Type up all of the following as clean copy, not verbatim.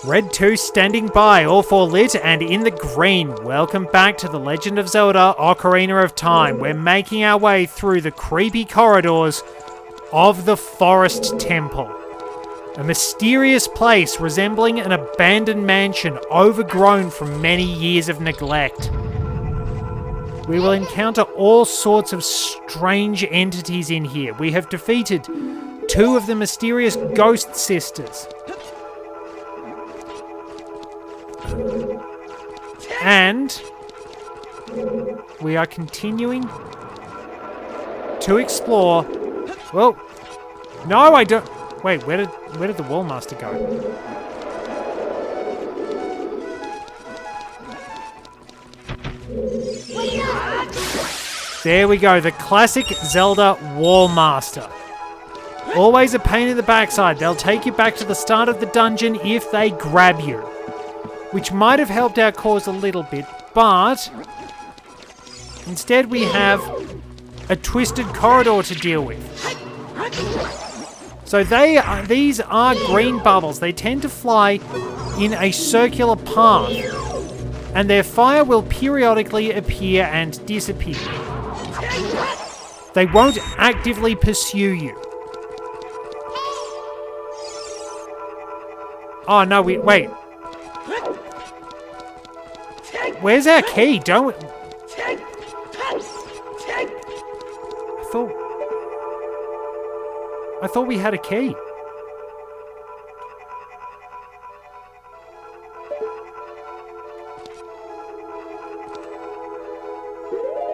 Red 2 standing by, all 4 lit and in the green. Welcome back to The Legend of Zelda Ocarina of Time. We're making our way through the creepy corridors of the Forest Temple. A mysterious place resembling an abandoned mansion overgrown from many years of neglect. We will encounter all sorts of strange entities in here. We have defeated 2 of the mysterious ghost sisters. And we are continuing to explore. Well, no, I don't. Wait, where did the Wall Master go? There we go, the classic Zelda Wall Master. Always a pain in the backside. They'll take you back to the start of the dungeon if they grab you. Which might have helped our cause a little bit, but instead we have a twisted corridor to deal with. So these are green bubbles. They tend to fly in a circular path, and their fire will periodically appear and disappear. They won't actively pursue you. Oh no, wait. Where's our key? Don't... I thought we had a key.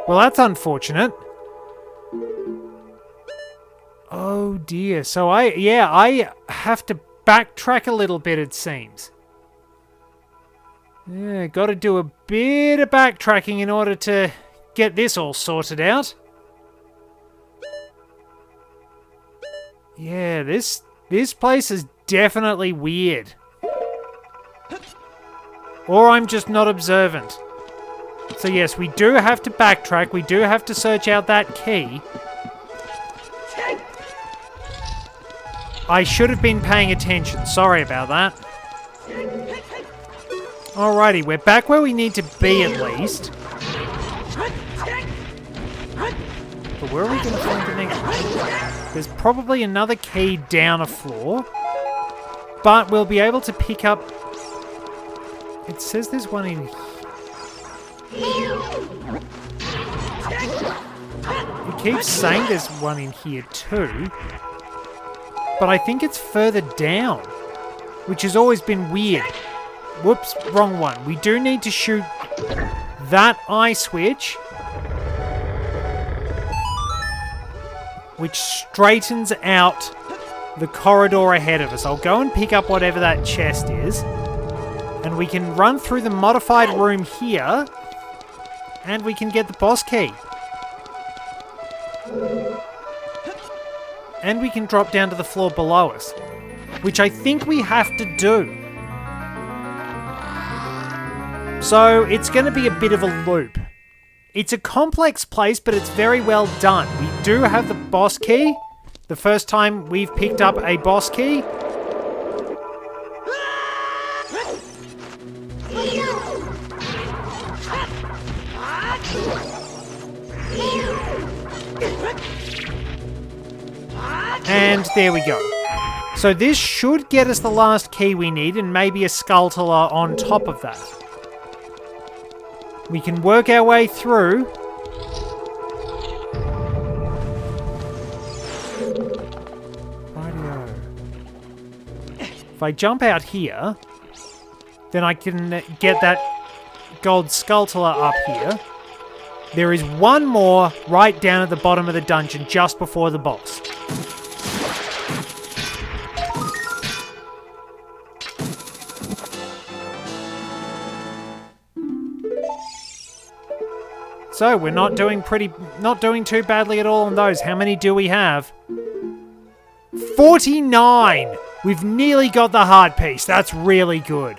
Well, that's unfortunate. Oh dear. So I have to backtrack a little bit, it seems. Yeah, got to do a bit of backtracking in order to get this all sorted out. Yeah, this place is definitely weird. Or I'm just not observant. So yes, we do have to backtrack. We do have to search out that key. I should have been paying attention. Sorry about that. Alrighty, we're back where we need to be at least. But where are we going to find the next one? There's probably another key down a floor. But we'll be able to pick up... It says there's one in here. It keeps saying there's one in here too. But I think it's further down. Which has always been weird. Whoops, wrong one. We do need to shoot that eye switch, which straightens out the corridor ahead of us. I'll go and pick up whatever that chest is, and we can run through the modified room here, and we can get the boss key. And we can drop down to the floor below us, which I think we have to do. So, it's going to be a bit of a loop. It's a complex place, but it's very well done. We do have the boss key. The first time we've picked up a boss key. And there we go. So this should get us the last key we need, and maybe a Skulltula on top of that. We can work our way through. Rightio. If I jump out here, then I can get that gold Skulltula up here. There is one more right down at the bottom of the dungeon just before the boss. So, we're not doing too badly at all on those. How many do we have? 49! We've nearly got the heart piece. That's really good.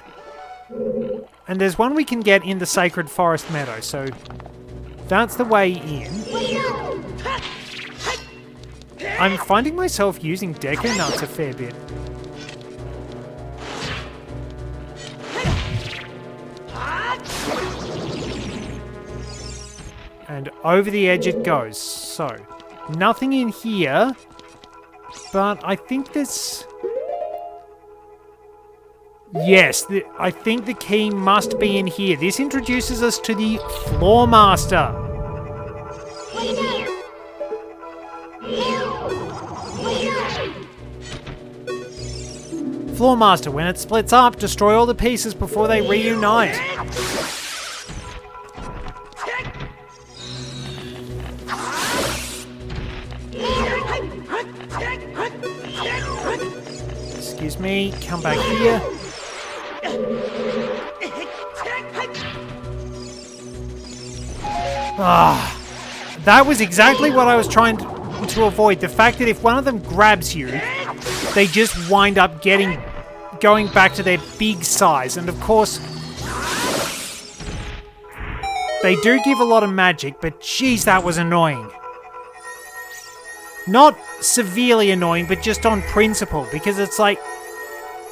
And there's one we can get in the Sacred Forest Meadow, so that's the way in. I'm finding myself using Deco Nuts a fair bit. And over the edge it goes. So, nothing in here. But I think there's... Yes, I think the key must be in here. This introduces us to the Floor Master. Floor Master, when it splits up, destroy all the pieces before they reunite. Excuse me, come back here. That was exactly what I was trying to avoid. The fact that if one of them grabs you, they just wind up going back to their big size. And of course, they do give a lot of magic, but geez, that was annoying. Not severely annoying, but just on principle, because it's like,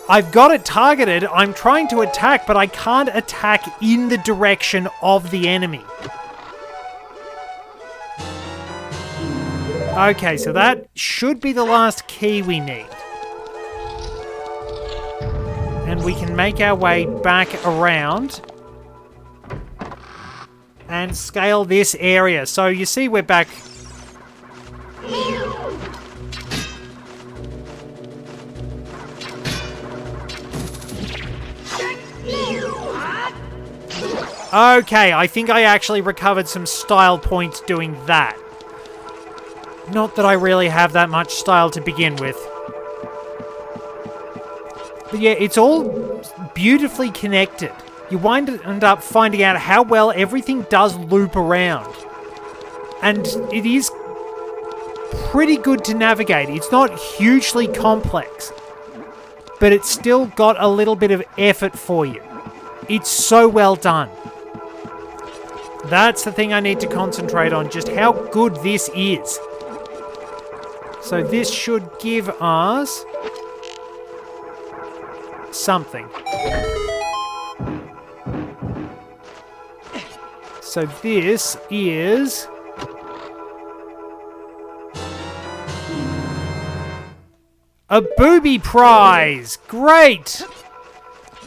I've got it targeted, I'm trying to attack, but I can't attack in the direction of the enemy. Okay, so that should be the last key we need. And we can make our way back around and scale this area. So you see we're back... Okay, I think I actually recovered some style points doing that. Not that I really have that much style to begin with. But yeah, it's all beautifully connected. You end up finding out how well everything does loop around. And it is pretty good to navigate. It's not hugely complex, but it's still got a little bit of effort for you. It's so well done. That's the thing I need to concentrate on, just how good this is. So this should give us something. So this is a booby prize. Great.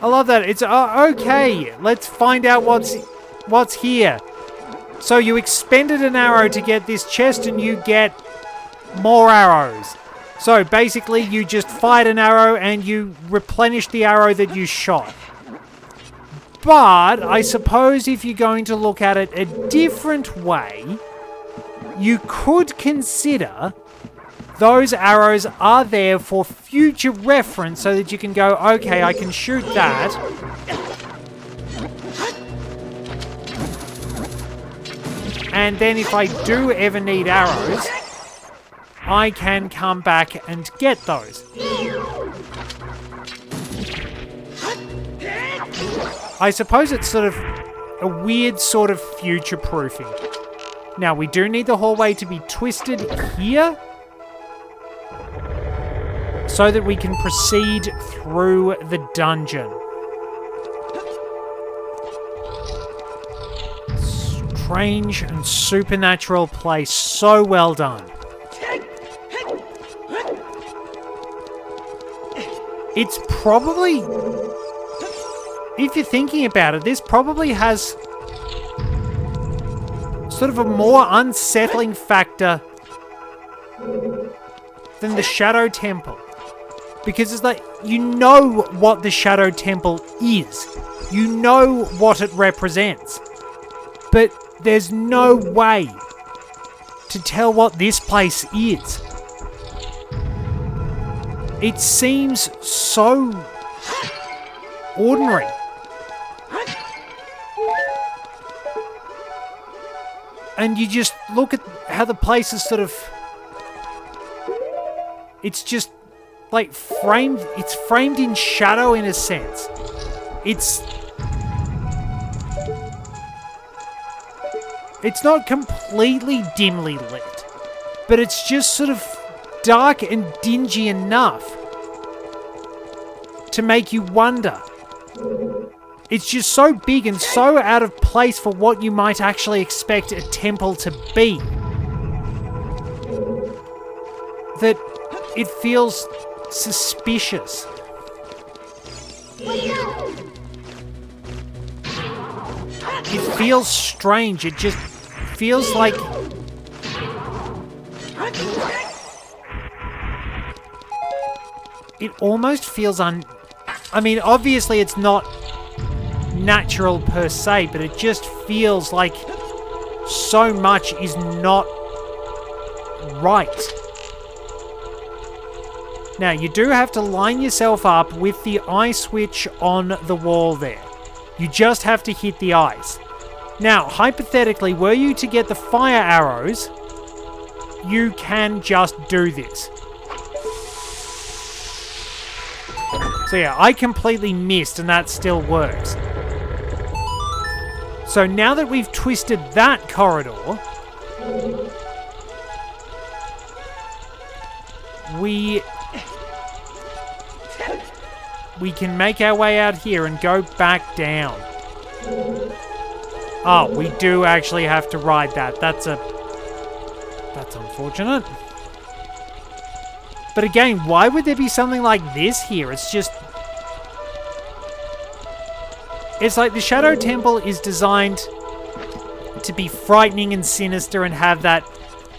I love that. It's okay. Let's find out what's here. So you expended an arrow to get this chest and you get more arrows. So basically you just fired an arrow and you replenish the arrow that you shot. But I suppose if you're going to look at it a different way, you could consider those arrows are there for future reference so that you can go, okay, I can shoot that. And then if I do ever need arrows, I can come back and get those. I suppose it's sort of a weird sort of future-proofing. Now, we do need the hallway to be twisted here so that we can proceed through the dungeon. Strange and supernatural place. So well done. It's probably... If you're thinking about it, this probably has sort of a more unsettling factor than the Shadow Temple. Because it's like, you know what the Shadow Temple is. You know what it represents. But there's no way to tell what this place is. It seems so ordinary. And you just look at how the place is sort of... It's just like framed... It's framed in shadow in a sense. It's not completely dimly lit, but it's just sort of dark and dingy enough to make you wonder, It's just so big and so out of place for what you might actually expect a temple to be, that it feels suspicious. It feels strange. It just feels like... It almost feels I mean, obviously it's not natural per se, but it just feels like so much is not right. Now, you do have to line yourself up with the eye switch on the wall there. You just have to hit the eyes. Now, hypothetically, were you to get the fire arrows, you can just do this. So yeah, I completely missed and that still works. So now that we've twisted that corridor, we can make our way out here and go back down. Oh, we do actually have to ride that. That's unfortunate. But again, why would there be something like this here? It's like the Shadow Temple is designed to be frightening and sinister and have that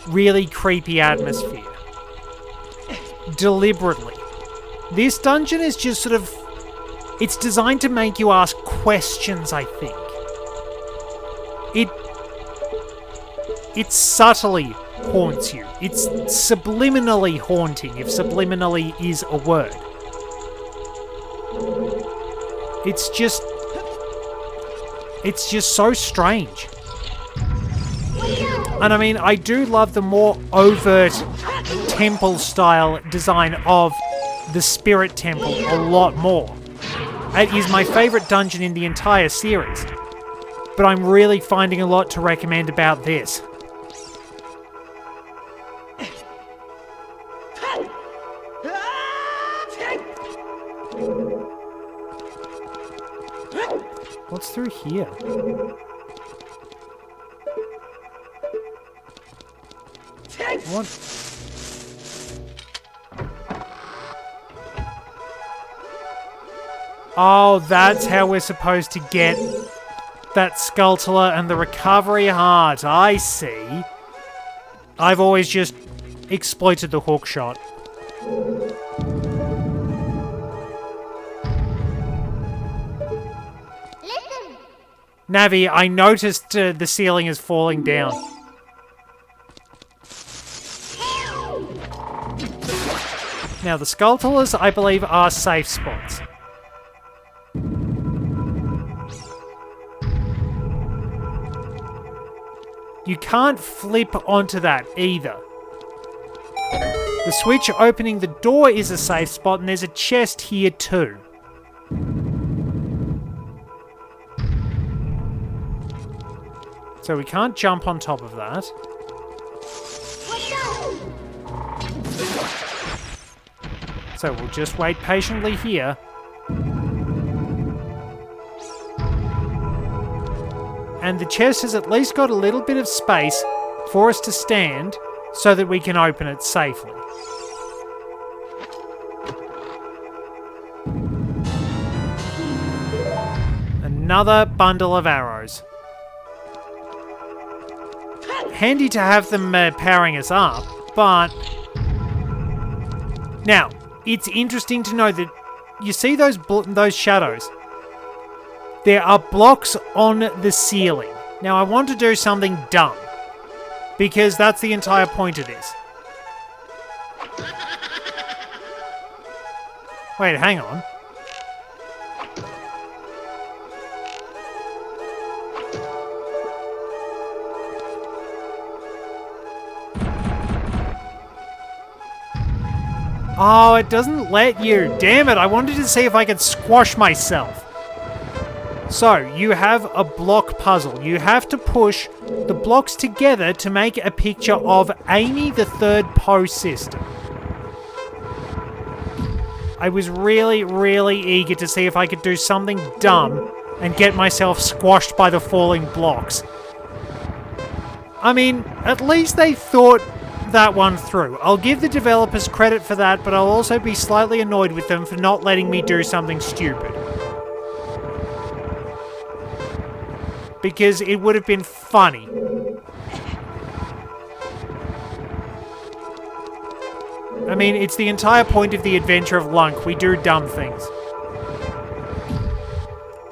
really creepy atmosphere. Deliberately. This dungeon is just sort of... It's designed to make you ask questions, I think. It subtly haunts you. It's subliminally haunting, if subliminally is a word. It's just so strange. And I mean, I do love the more overt temple-style design of the Spirit Temple a lot more. It is my favourite dungeon in the entire series. But I'm really finding a lot to recommend about this. What's through here? What? Oh, that's how we're supposed to get that Skulltula and the recovery heart. I see. I've always just exploited the hook shot. Navi, I noticed the ceiling is falling down. Now, the Skulltulas, I believe, are safe spots. You can't flip onto that either. The switch opening the door is a safe spot, and there's a chest here too. So we can't jump on top of that. So we'll just wait patiently here. And the chest has at least got a little bit of space for us to stand so that we can open it safely. Another bundle of arrows. Handy to have them powering us up, but... Now, it's interesting to know that you see those shadows? There are blocks on the ceiling. Now, I want to do something dumb, because that's the entire point of this. Wait, hang on. Oh, it doesn't let you. Damn it, I wanted to see if I could squash myself. So, you have a block puzzle. You have to push the blocks together to make a picture of Amy, the third Poe sister. I was really, really eager to see if I could do something dumb and get myself squashed by the falling blocks. I mean, at least they thought that one through. I'll give the developers credit for that, but I'll also be slightly annoyed with them for not letting me do something stupid. Because it would have been funny. I mean, it's the entire point of the adventure of Lunk. We do dumb things.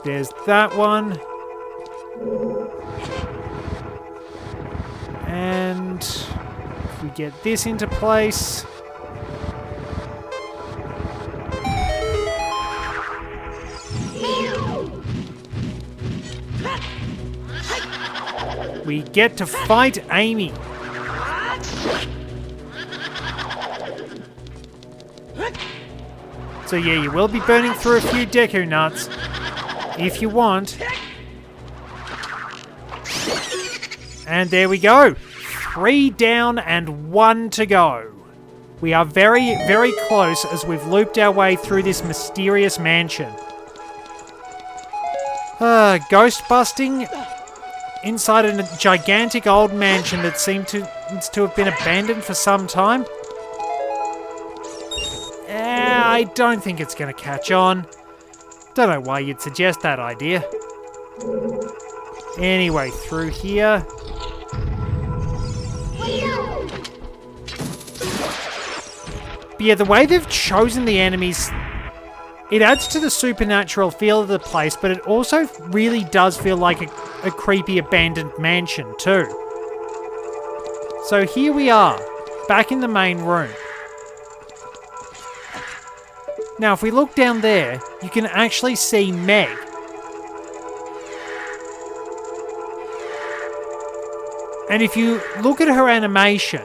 There's that one. And if we get this into place... we get to fight Amy. So yeah, you will be burning through a few Deku nuts, if you want. And there we go. 3 down and 1 to go. We are very, very close as we've looped our way through this mysterious mansion. Ghost busting inside a gigantic old mansion that seems to have been abandoned for some time. I don't think it's going to catch on. Don't know why you'd suggest that idea. Anyway, through here. But yeah, the way they've chosen the enemies, it adds to the supernatural feel of the place, but it also really does feel like a creepy abandoned mansion too. So here we are, back in the main room. Now, if we look down there, you can actually see Meg. And if you look at her animation,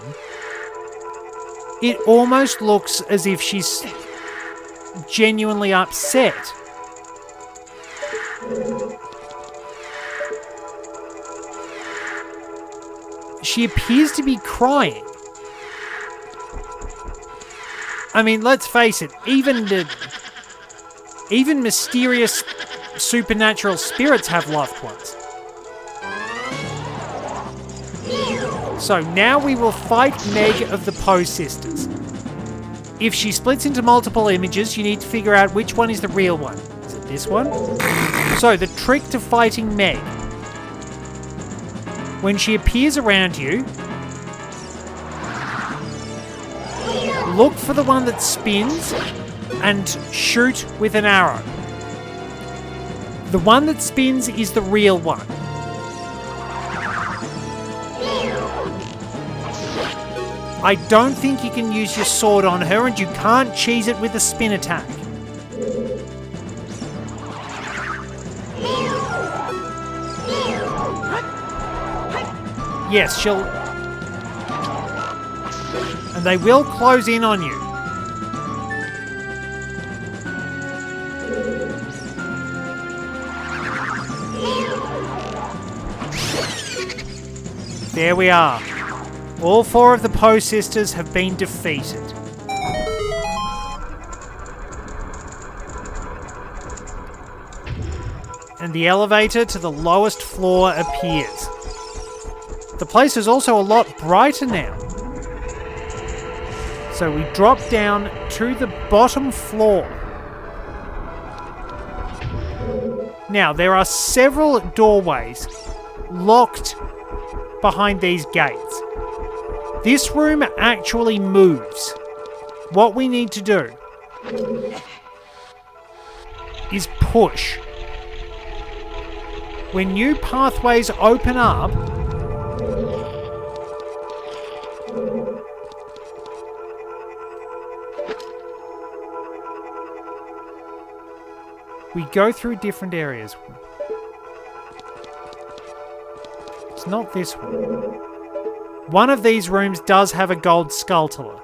it almost looks as if she's genuinely upset. She appears to be crying. I mean, let's face it, even mysterious supernatural spirits have loved ones. So now we will fight Meg of the Poe sisters. If she splits into multiple images, you need to figure out which one is the real one. Is it this one? So, the trick to fighting Meg. When she appears around you, look for the one that spins and shoot with an arrow. The one that spins is the real one. I don't think you can use your sword on her, and you can't cheese it with a spin attack. Yes, she'll... and they will close in on you. There we are. All 4 of the Poe sisters have been defeated. And the elevator to the lowest floor appears. The place is also a lot brighter now. So we drop down to the bottom floor. Now, there are several doorways locked behind these gates. This room actually moves. What we need to do is push. When new pathways open up, we go through different areas. It's not this one. One of these rooms does have a gold sculptor.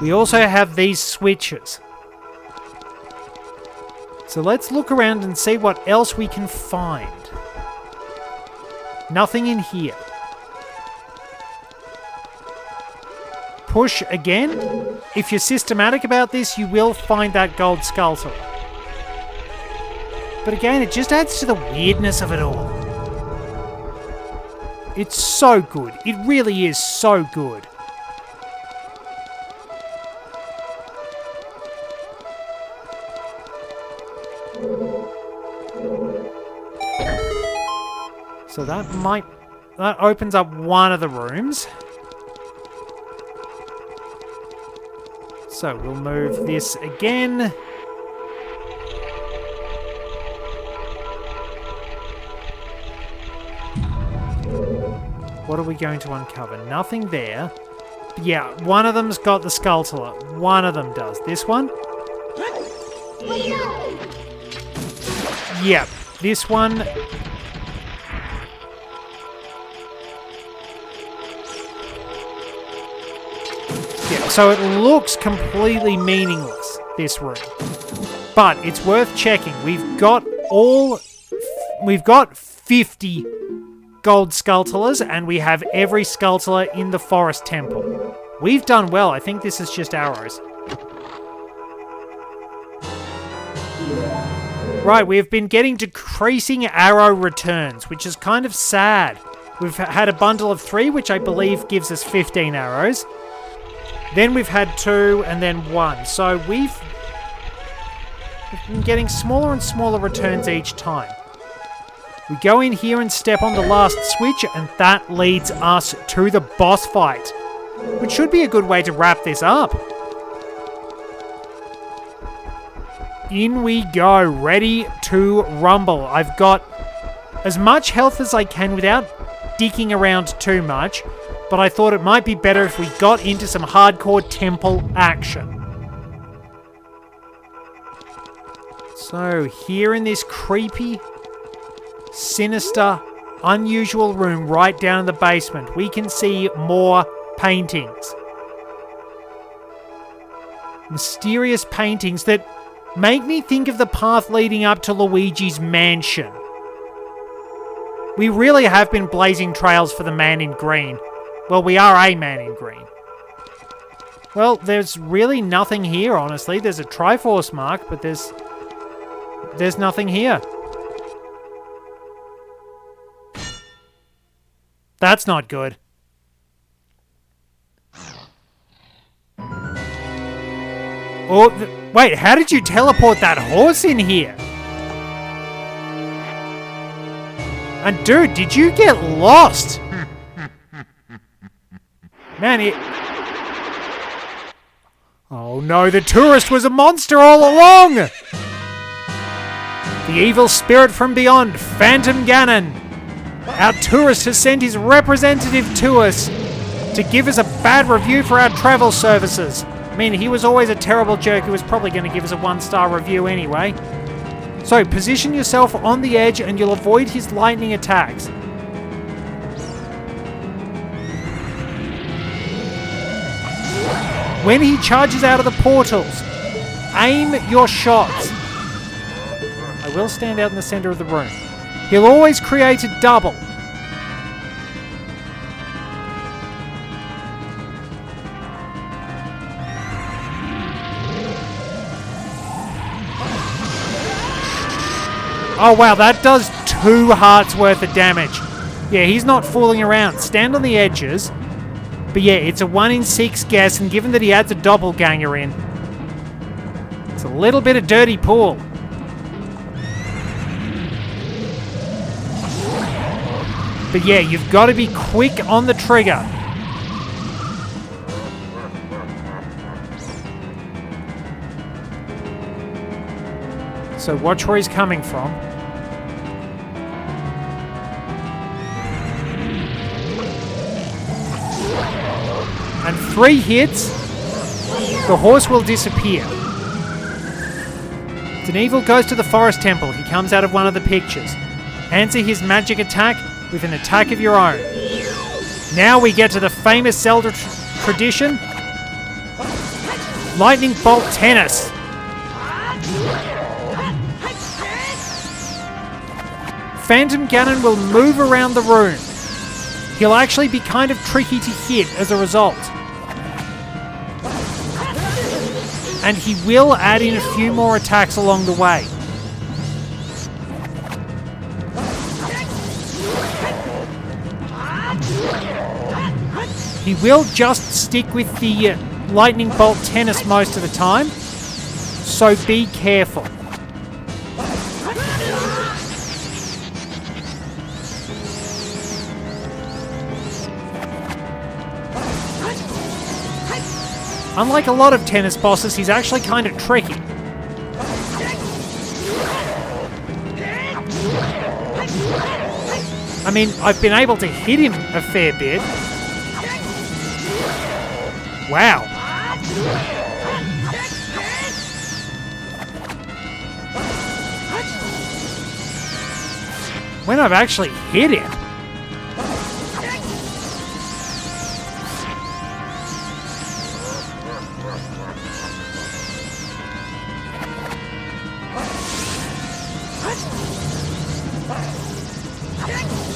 We also have these switches. So let's look around and see what else we can find. Nothing in here. Push again. If you're systematic about this, you will find that gold sculptor. But again, it just adds to the weirdness of it all. It's so good. It really is so good. So that opens up one of the rooms. So we'll move this again. What are we going to uncover? Nothing there. Yeah, one of them's got the Skulltula. One of them does. This one? Yep, this one. Yeah, so it looks completely meaningless, this room. But it's worth checking. We've got 50 gold Skulltulas, and we have every Skulltula in the Forest Temple. We've done well. I think this is just arrows. Right, we've been getting decreasing arrow returns, which is kind of sad. We've had a bundle of 3, which I believe gives us 15 arrows. Then we've had 2, and then 1. So we've been getting smaller and smaller returns each time. We go in here and step on the last switch, and that leads us to the boss fight, which should be a good way to wrap this up. In we go, ready to rumble. I've got as much health as I can without dicking around too much, but I thought it might be better if we got into some hardcore temple action. So here in this creepy, sinister, unusual room right down in the basement, we can see more paintings. Mysterious paintings that make me think of the path leading up to Luigi's mansion. We really have been blazing trails for the man in green. Well, we are a man in green. Well, there's really nothing here, honestly. There's a Triforce mark, but there's nothing here. That's not good. Oh, wait, how did you teleport that horse in here? And dude, did you get lost? Man, oh no, the tourist was a monster all along! The evil spirit from beyond, Phantom Ganon. Our tourist has sent his representative to us to give us a bad review for our travel services. I mean, he was always a terrible jerk who was probably going to give us a 1-star review anyway. So, position yourself on the edge and you'll avoid his lightning attacks. When he charges out of the portals, aim your shots. I will stand out in the center of the room. He'll always create a double. Oh wow, that does 2 hearts worth of damage. Yeah, he's not fooling around. Stand on the edges. But yeah, it's a 1 in 6 guess, and given that he adds a doppelganger in, it's a little bit of dirty pool. But yeah, you've got to be quick on the trigger. So watch where he's coming from. And 3 hits, the horse will disappear. Deneevil goes to the Forest Temple. He comes out of one of the pictures. Answer his magic attack with an attack of your own. Now we get to the famous Zelda tradition. Lightning Bolt Tennis. Phantom Ganon will move around the room. He'll actually be kind of tricky to hit as a result. And he will add in a few more attacks along the way. He will just stick with the lightning bolt tennis most of the time, so be careful. Unlike a lot of tennis bosses, he's actually kind of tricky. I mean, I've been able to hit him a fair bit. Wow. When I've actually hit him.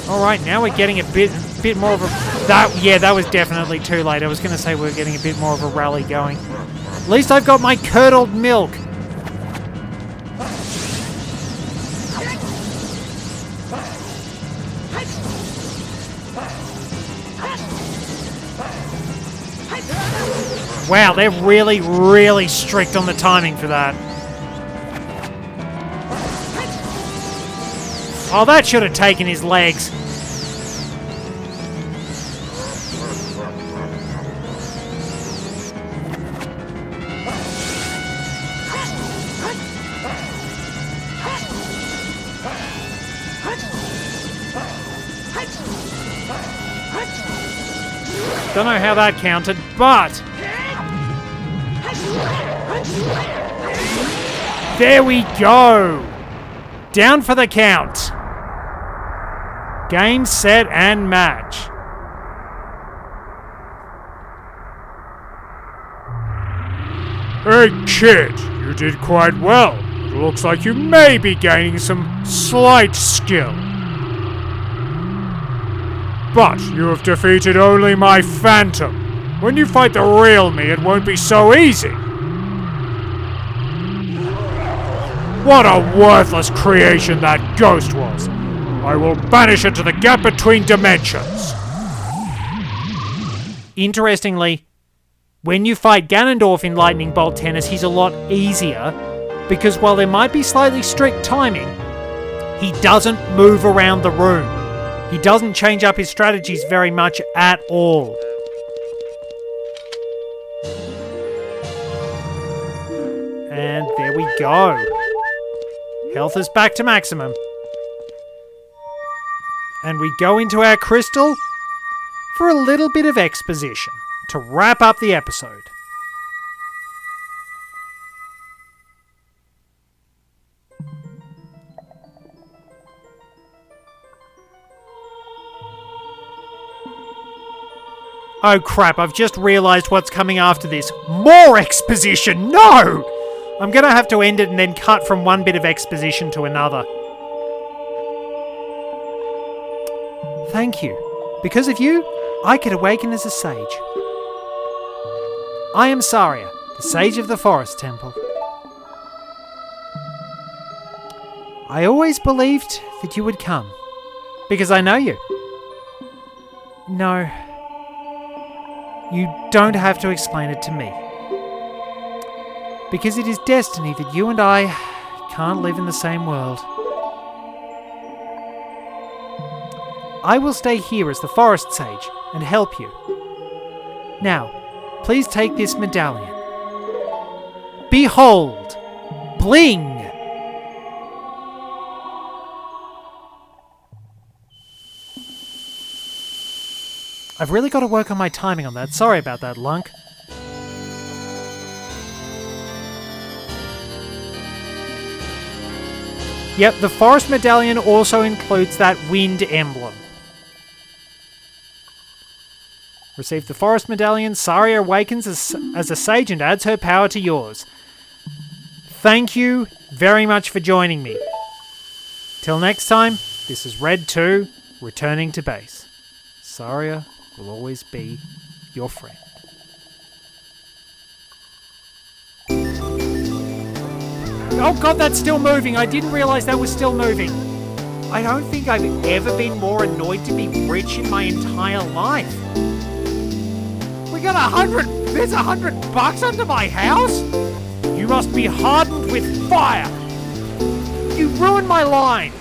Alright, now we're getting a bit more of a... that was definitely too late. I was going to say we're getting a bit more of a rally going. At least I've got my curdled milk. Wow, they're really, really strict on the timing for that. Oh, that should have taken his legs. Don't know how that counted, but... there we go! Down for the count. Game, set, and match. Hey kid, you did quite well. It looks like you may be gaining some slight skill. But you have defeated only my phantom. When you fight the real me, it won't be so easy. What a worthless creation that ghost was. I will banish it to the gap between dimensions. Interestingly, when you fight Ganondorf in Lightning Bolt Tennis, he's a lot easier, because while there might be slightly strict timing, he doesn't move around the room. He doesn't change up his strategies very much at all. And there we go. Health is back to maximum. And we go into our crystal for a little bit of exposition to wrap up the episode. Oh crap, I've just realised what's coming after this. More exposition! No! I'm going to have to end it and then cut from one bit of exposition to another. Thank you. Because of you, I could awaken as a sage. I am Saria, the sage of the Forest Temple. I always believed that you would come, because I know you. No, you don't have to explain it to me. Because it is destiny that you and I can't live in the same world. I will stay here as the Forest Sage and help you. Now, please take this medallion. Behold! Bling! I've really got to work on my timing on that. Sorry about that, Lunk. Yep, the Forest Medallion also includes that wind emblem. Receive the Forest Medallion, Saria awakens as a sage and adds her power to yours. Thank you very much for joining me. Till next time, this is Red 2, returning to base. Saria will always be your friend. Oh god, that's still moving. I didn't realise that was still moving. I don't think I've ever been more annoyed to be rich in my entire life. got there's $100 under my house? You must be hardened with fire. You ruined my line.